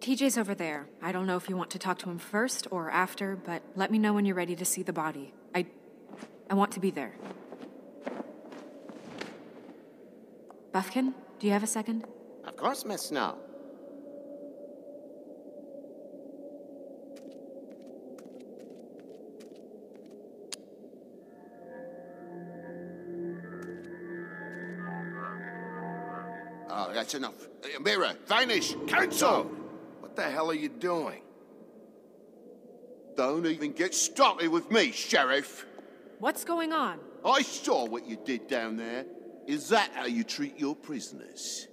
TJ's over there. I don't know if you want to talk to him first or after, but let me know when you're ready to see the body. I want to be there. Buffkin, do you have a second? Of course, Miss Snow. Oh, that's enough. Mira, vanish! Cancel! What the hell are you doing? Don't even get started with me, Sheriff. What's going on? I saw what you did down there. Is that how you treat your prisoners?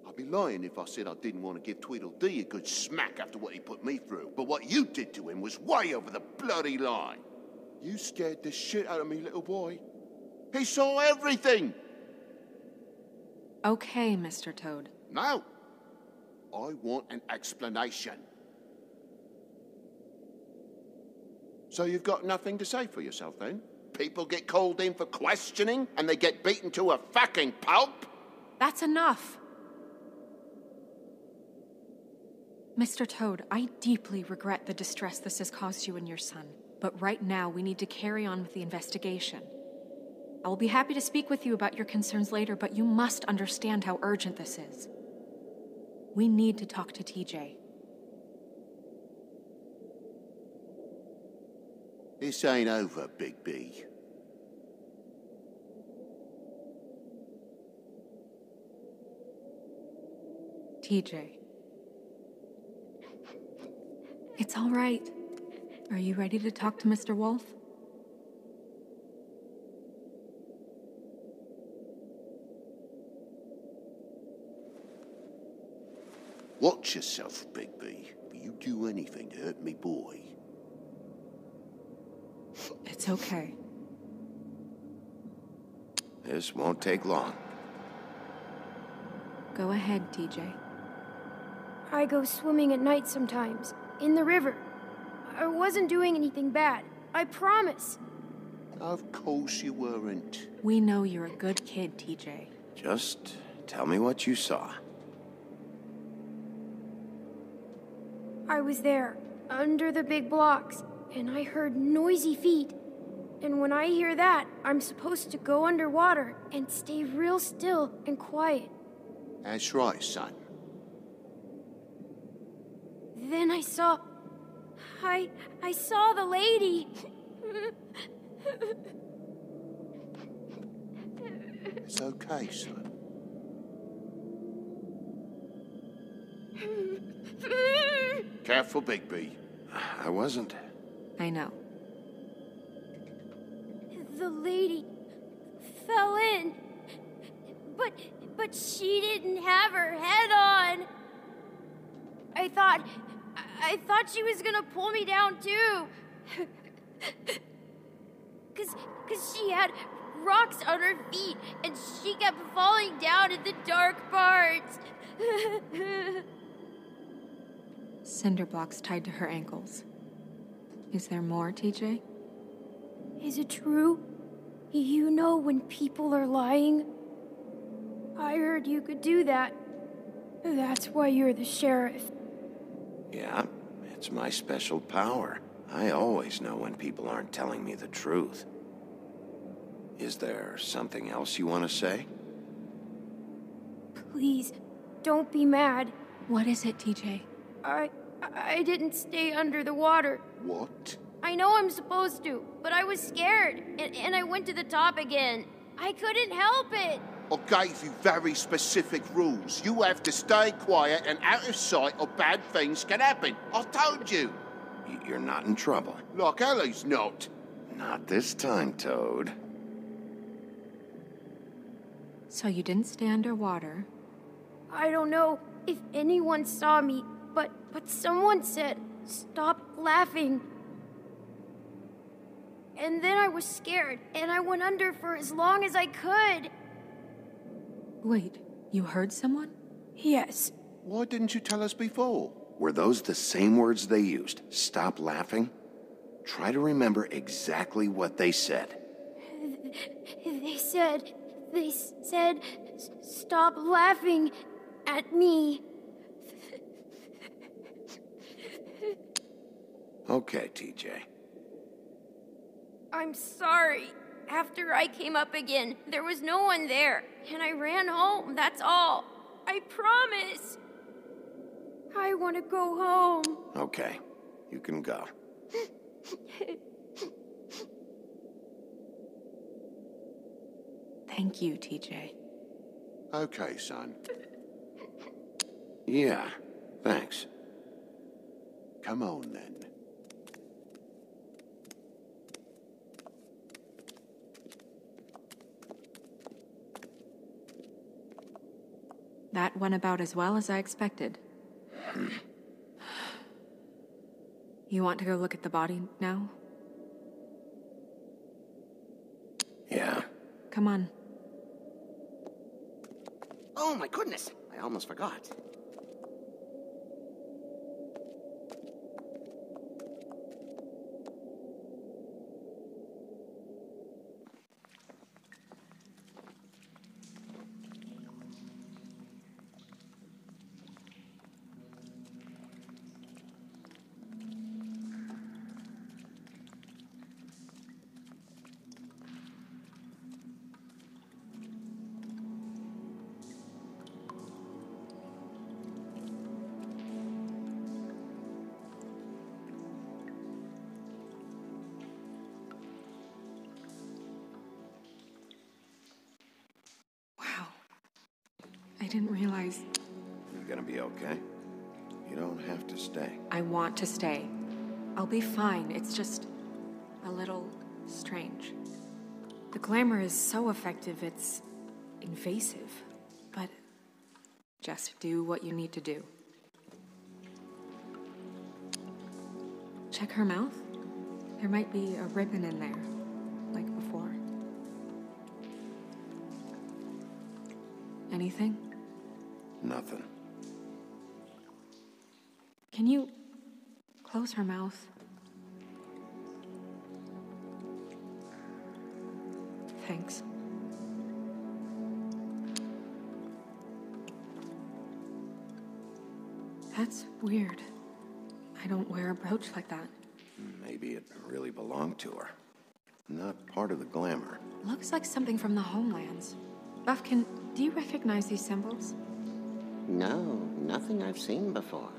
I'd be lying if I said I didn't want to give Tweedledee a good smack after what he put me through. But what you did to him was way over the bloody line. You scared the shit out of me, little boy. He saw everything. Okay, Mr. Toad. No. I want an explanation. So you've got nothing to say for yourself, then? People get called in for questioning, and they get beaten to a fucking pulp? That's enough! Mr. Toad, I deeply regret the distress this has caused you and your son. But right now, we need to carry on with the investigation. I will be happy to speak with you about your concerns later, but you must understand how urgent this is. We need to talk to TJ. This ain't over, Big B. TJ. It's all right. Are you ready to talk to Mr. Wolf? Watch yourself, Big B. If you do anything to hurt me boy. It's okay. This won't take long. Go ahead, TJ. I go swimming at night sometimes, in the river. I wasn't doing anything bad, I promise. Of course you weren't. We know you're a good kid, TJ. Just tell me what you saw. I was there, under the big blocks, and I heard noisy feet. And when I hear that, I'm supposed to go underwater and stay real still and quiet. That's right, son. Then I saw the lady. It's okay, son. Careful, Bigby. I wasn't. I know. The lady fell in. But she didn't have her head on. I thought she was gonna pull me down too. Cause she had rocks on her feet and she kept falling down in the dark parts. Cinder blocks tied to her ankles. Is there more, TJ? Is it true? You know when people are lying? I heard you could do that. That's why you're the sheriff. Yeah, it's my special power. I always know when people aren't telling me the truth. Is there something else you want to say? Please, don't be mad. What is it, TJ? I didn't stay under the water. What? I know I'm supposed to, but I was scared, and I went to the top again. I couldn't help it. I gave you very specific rules. You have to stay quiet and out of sight or bad things can happen. I told you. You're not in trouble. Like Ellie's not. Not this time, Toad. So you didn't stay underwater. I don't know if anyone saw me, but someone said, "Stop laughing." And then I was scared, and I went under for as long as I could. Wait, you heard someone? Yes. Why didn't you tell us before? Were those the same words they used? Stop laughing? Try to remember exactly what they said. They said, stop laughing at me. Okay, TJ. I'm sorry. After I came up again, there was no one there, and I ran home, that's all. I promise. I want to go home. Okay, you can go. Thank you, TJ. Okay, son. Yeah, thanks. Come on, then. That went about as well as I expected. You want to go look at the body now? Yeah. Come on. Oh my goodness, I almost forgot. Wow. I didn't realize... You gonna be okay? You don't have to stay. I want to stay. I'll be fine. It's just a little strange. The glamour is so effective, it's invasive. But just do what you need to do. Check her mouth. There might be a ribbon in there, like before. Anything? Nothing. Can you close her mouth? Thanks. That's weird. I don't wear a brooch like that. Maybe it really belonged to her. Not part of the glamour. Looks like something from the homelands. Buffkin, do you recognize these symbols? No, nothing I've seen before.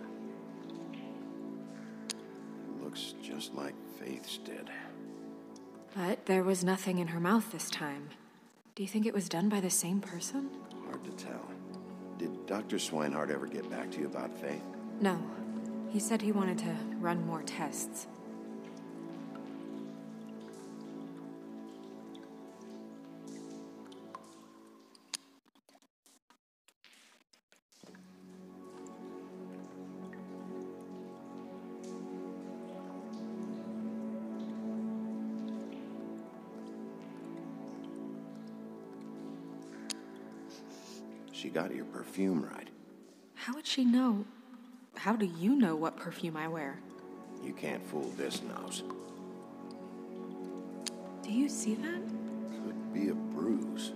Looks just like Faith's did. But there was nothing in her mouth this time. Do you think it was done by the same person? Hard to tell. Did Dr. Swinehart ever get back to you about Faith? No. He said he wanted to run more tests. She got your perfume right. How would she know? How do you know what perfume I wear? You can't fool this nose. Do you see that? Could be a bruise.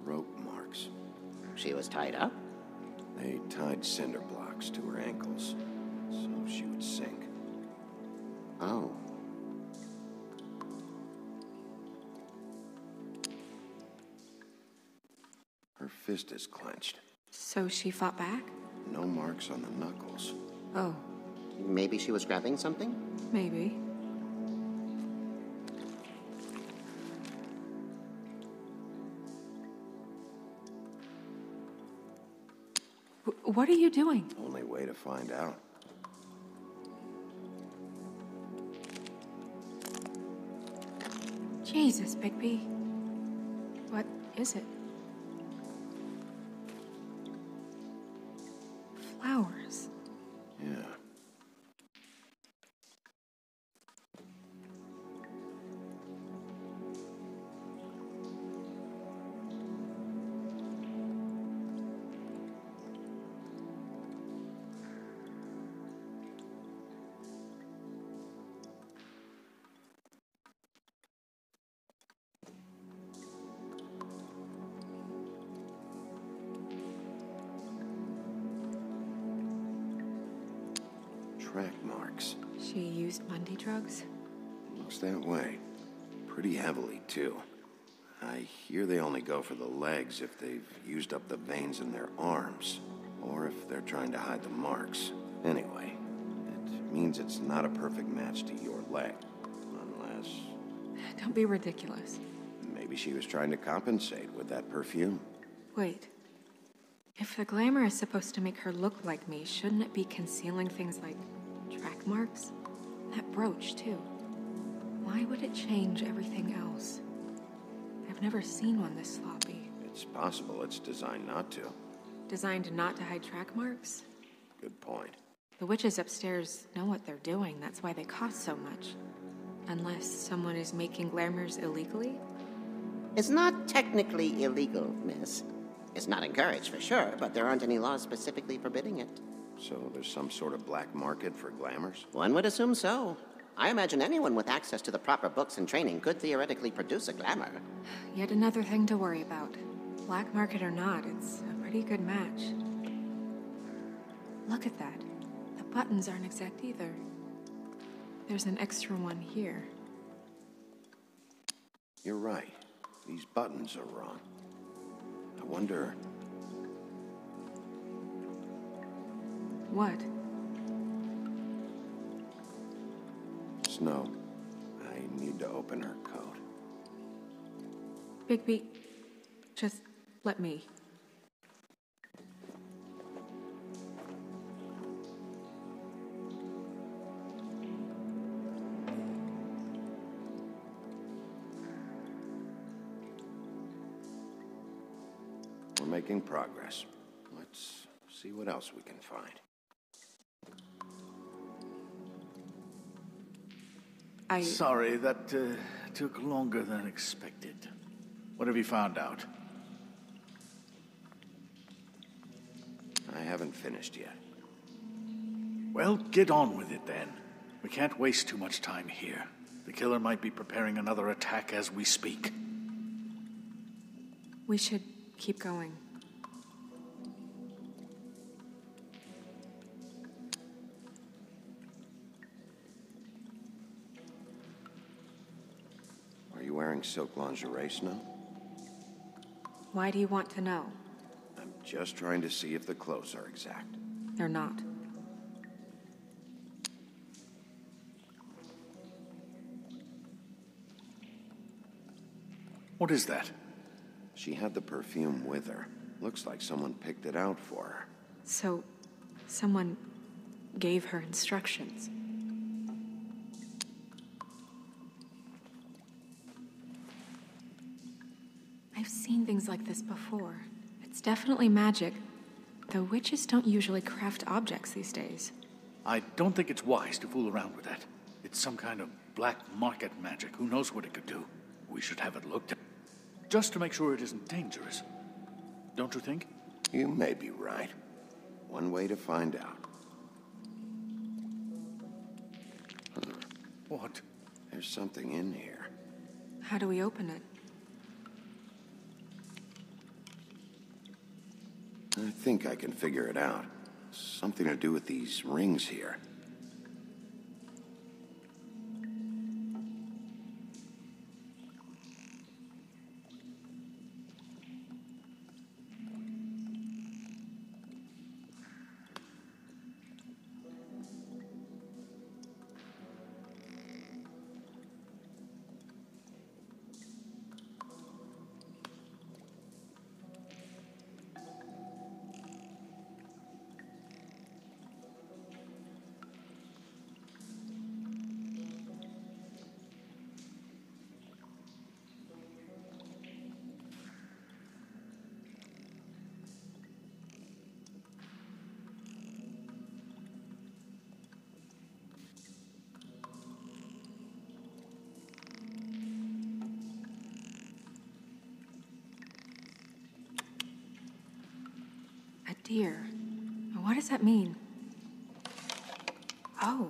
Rope marks. She was tied up? They tied cinder blocks to her ankles, so she would sink. Oh. Her fist is clenched. So she fought back? No marks on the knuckles. Oh, Maybe she was grabbing something? maybe. What are you doing? Only way to find out. Jesus, Bigby. What is it? Flowers. Yeah. Track marks. She used Mundy drugs? Looks that way. Pretty heavily, too. I hear they only go for the legs if they've used up the veins in their arms, or if they're trying to hide the marks. Anyway, it means it's not a perfect match to your leg. Unless... Don't be ridiculous. maybe she was trying to compensate with that perfume. Wait. If the glamour is supposed to make her look like me, shouldn't it be concealing things like track marks? That brooch, too. Why would it change everything else? I've never seen one this sloppy. It's possible it's designed not to. Designed not to hide track marks? Good point. The witches upstairs know what they're doing. That's why they cost so much. Unless someone is making glamours illegally? It's not technically illegal, miss. It's not encouraged for sure, but there aren't any laws specifically forbidding it. So there's some sort of black market for glamours? One would assume so. I imagine anyone with access to the proper books and training could theoretically produce a glamour. Yet another thing to worry about. Black market or not, it's a pretty good match. Look at that. The buttons aren't exact either. There's an extra one here. You're right. These buttons are wrong. I wonder... What? Snow, I need to open her coat. Bigby, just let me. We're making progress. Let's see what else we can find. Sorry, that took longer than expected. What have you found out? I haven't finished yet. Well, get on with it then. We can't waste too much time here. The killer might be preparing another attack as we speak. We should keep going. Are you wearing silk lingerie, Snow? Why do you want to know? I'm just trying to see if the clothes are exact. They're not. What is that? She had the perfume with her. Looks like someone picked it out for her. So, someone gave her instructions. I've seen things like this before. It's definitely magic, though witches don't usually craft objects these days. I don't think it's wise to fool around with that. It's some kind of black market magic. Who knows what it could do? We should have it looked at. Just to make sure it isn't dangerous. Don't you think? You may be right. One way to find out. What? There's something in here. How do we open it? I think I can figure it out. Something to do with these rings here. dear. What does that mean? Oh.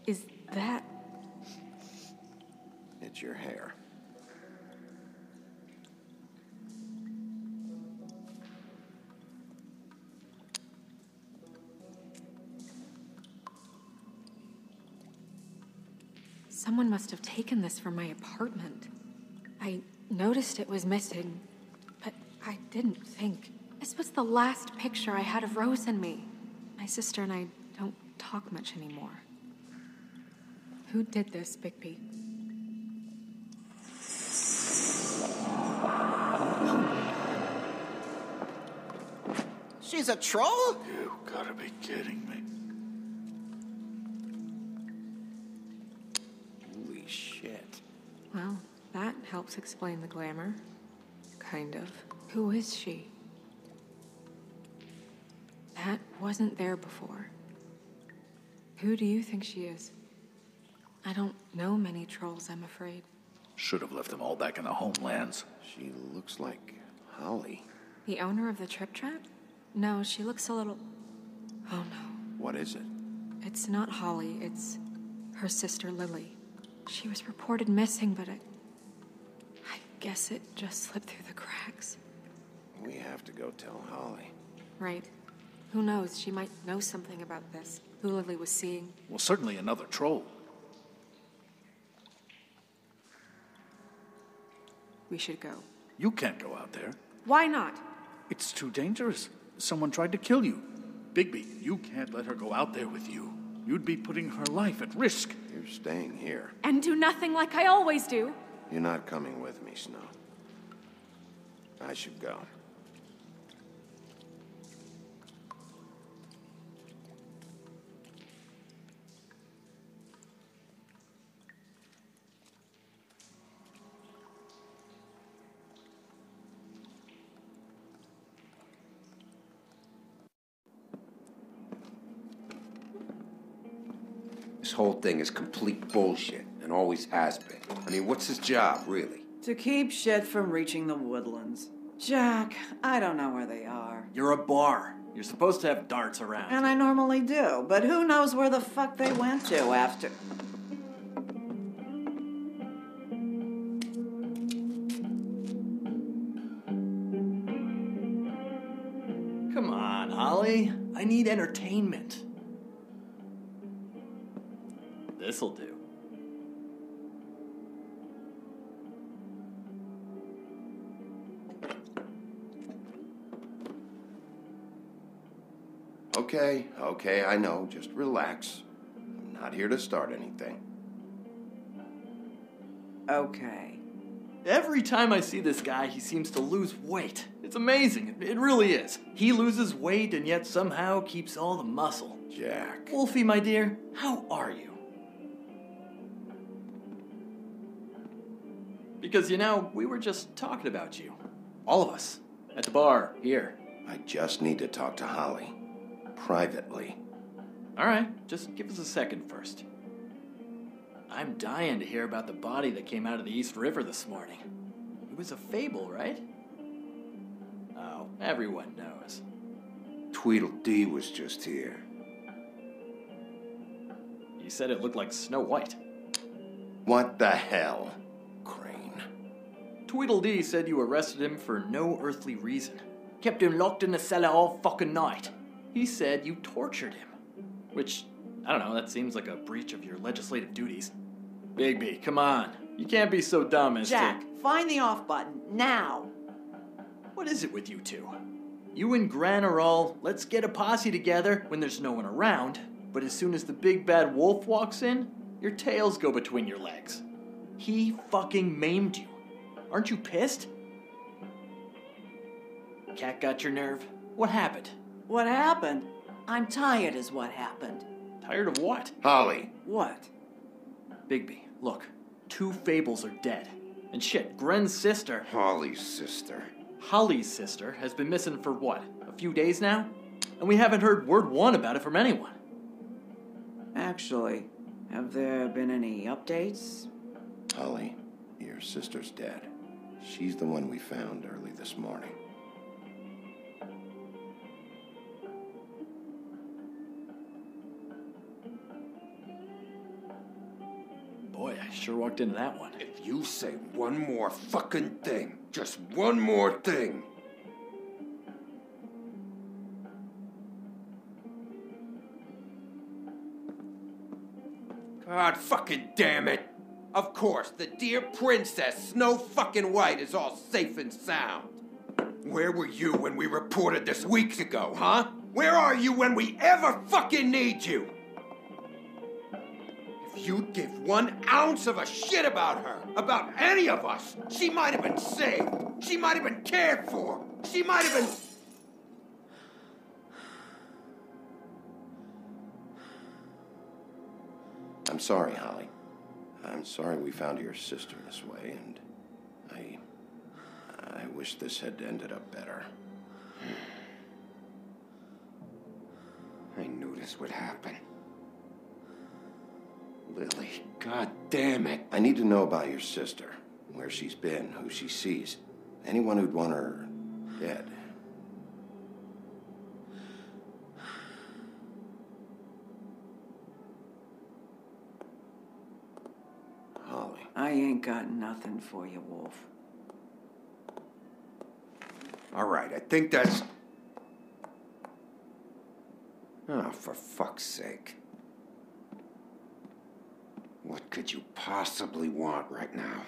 Is that... It's your hair. Someone must have taken this from my apartment. I noticed it was missing, but I didn't think. This was the last picture I had of Rose and me. My sister and I don't talk much anymore. Who did this, Bigby? She's a troll? You gotta be kidding me. Holy shit. Well, that helps explain the glamour. Kind of. Who is she? That wasn't there before. Who do you think she is? I don't know many trolls, I'm afraid. Should have left them all back in the homelands. She looks like Holly. The owner of the Trip Trap? No, she looks a little... Oh no. What is it? It's not Holly, it's her sister Lily. She was reported missing, but I guess it just slipped through the cracks. We have to go tell Holly. Right. Who knows, she might know something about this. Who Lily was seeing. Well, certainly another troll. We should go. You can't go out there. Why not? It's too dangerous. Someone tried to kill you. Bigby, you can't let her go out there with you. You'd be putting her life at risk. You're staying here. And do nothing like I always do. You're not coming with me, Snow. I should go. This whole thing is complete bullshit, and always has been. I mean, what's his job, really? To keep shit from reaching the woodlands. Jack, I don't know where they are. You're a bar. You're supposed to have darts around. And I normally do, but who knows where the fuck they went to after... Come on, Holly. I need entertainment. This'll do. Okay, I know. Just relax. I'm not here to start anything. Okay. Every time I see this guy, he seems to lose weight. It's amazing. It really is. He loses weight and yet somehow keeps all the muscle. Jack. Wolfie, my dear, how are you? Because, you know, we were just talking about you. All of us. At the bar, here. I just need to talk to Holly. Privately. All right, just give us a second first. I'm dying to hear about the body that came out of the East River this morning. It was a fable, right? Oh, everyone knows. Tweedledee was just here. You said it looked like Snow White. What the hell, Crane? Tweedledee said you arrested him for no earthly reason. Kept him locked in the cellar all fucking night. He said you tortured him. Which, I don't know, that seems like a breach of your legislative duties. Bigby, come on. You can't be so dumb as Jack, find the off button, now! What is it with you two? You and Gran are all, let's get a posse together when there's no one around, but as soon as the big bad wolf walks in, your tails go between your legs. He fucking maimed you. Aren't you pissed? Cat got your nerve? What happened? What happened? I'm tired is what happened. Tired of what? Holly. What? Bigby, look. 2 fables are dead. And shit, Gren's sister, Holly's sister. Holly's sister, has been missing for what? A few days now? And we haven't heard word one about it from anyone. Actually, Have there been any updates? Holly, your sister's dead. She's the one we found early this morning. Boy, I sure walked into that one. If you say one more fucking thing, just one more thing. God fucking damn it. Of course, the dear Princess Snow fucking White is all safe and sound. Where were you when we reported this weeks ago, huh? Where are you when we ever fucking need you? If you'd give 1 ounce of a shit about her, about any of us, she might have been saved. She might have been cared for. She might have been... I'm sorry, Holly. I'm sorry we found your sister this way, and I wish this had ended up better. I knew this would happen. Lily, god damn it. I need to know about your sister, where she's been, who she sees. Anyone who'd want her dead. Holly. I ain't got nothing for you, Wolf. All right, I think that's... Oh, for fuck's sake. What could you possibly want right now?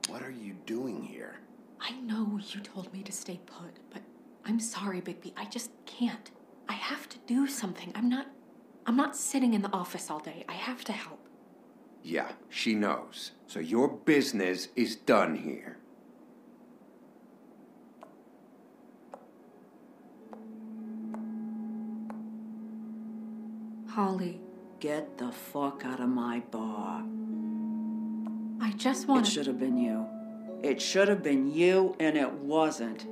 What are you doing here? I know you told me to stay put, but I'm sorry, Bigby. I just can't. I have to do something. I'm not sitting in the office all day. I have to help. Yeah, she knows. So your business is done here. Holly, Get the fuck out of my bar. I just want It should have been you. It should have been you, and it wasn't.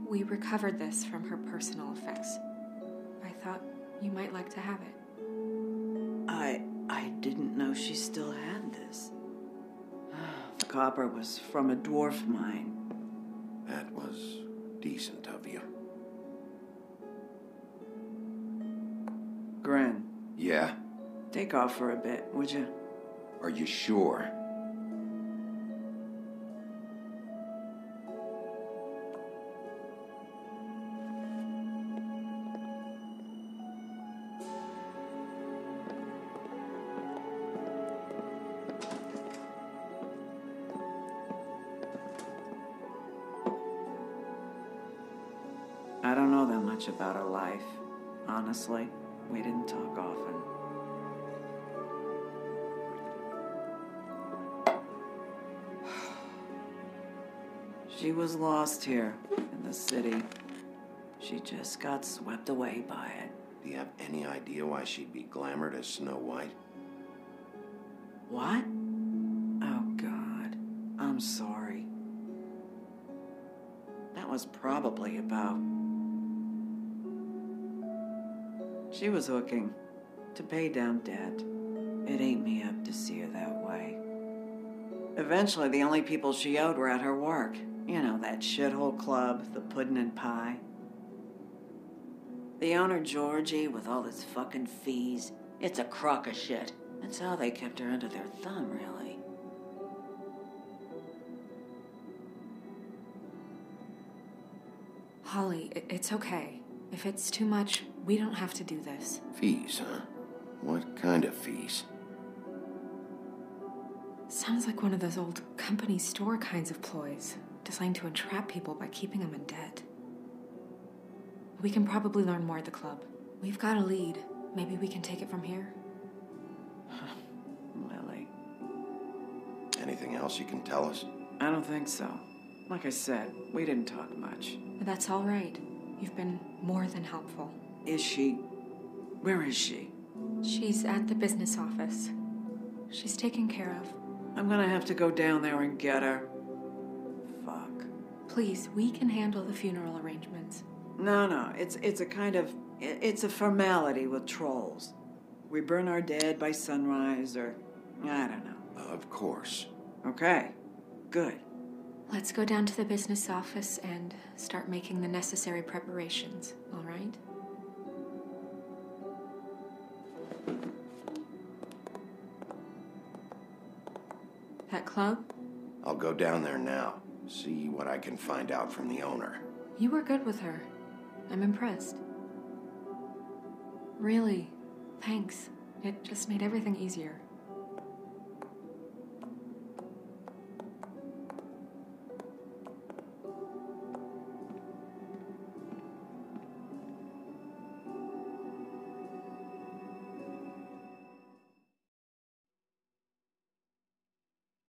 We recovered this from her personal effects. I thought you might like to have it. I didn't know she still had this. The copper was from a dwarf mine. That was decent of you. Grin, Yeah? take off for a bit, would you? Are you sure? I don't know that much about her life. Honestly, we didn't talk often. She was lost here in the city. She just got swept away by it. Do you have any idea why she'd be glamored as Snow White? What? Oh, God. I'm sorry. That was probably about... She was hooking to pay down debt. It ate me up to see her that way. Eventually, the only people she owed were at her work. You know, that shithole club, the Puddin' and Pie. The owner, Georgie, with all his fucking fees. It's a crock of shit. That's how they kept her under their thumb, really. Holly, it's okay. If it's too much, we don't have to do this. Fees, huh? What kind of fees? Sounds like one of those old company store kinds of ploys, designed to entrap people by keeping them in debt. We can probably learn more at the club. We've got a lead. Maybe we can take it from here? Lily. Anything else you can tell us? I don't think so. Like I said, we didn't talk much. That's all right. You've been more than helpful. Is she... Where is she? She's at the business office. She's taken care of. I'm gonna have to go down there and get her. Fuck. Please, we can handle the funeral arrangements. No, it's a kind of... It's a formality with trolls. We burn our dead by sunrise, or... I don't know. Of course. Okay, good. Let's go down to the business office and start making the necessary preparations, all right? That club? I'll go down there now. See what I can find out from the owner. You were good with her. I'm impressed. Really, thanks. It just made everything easier.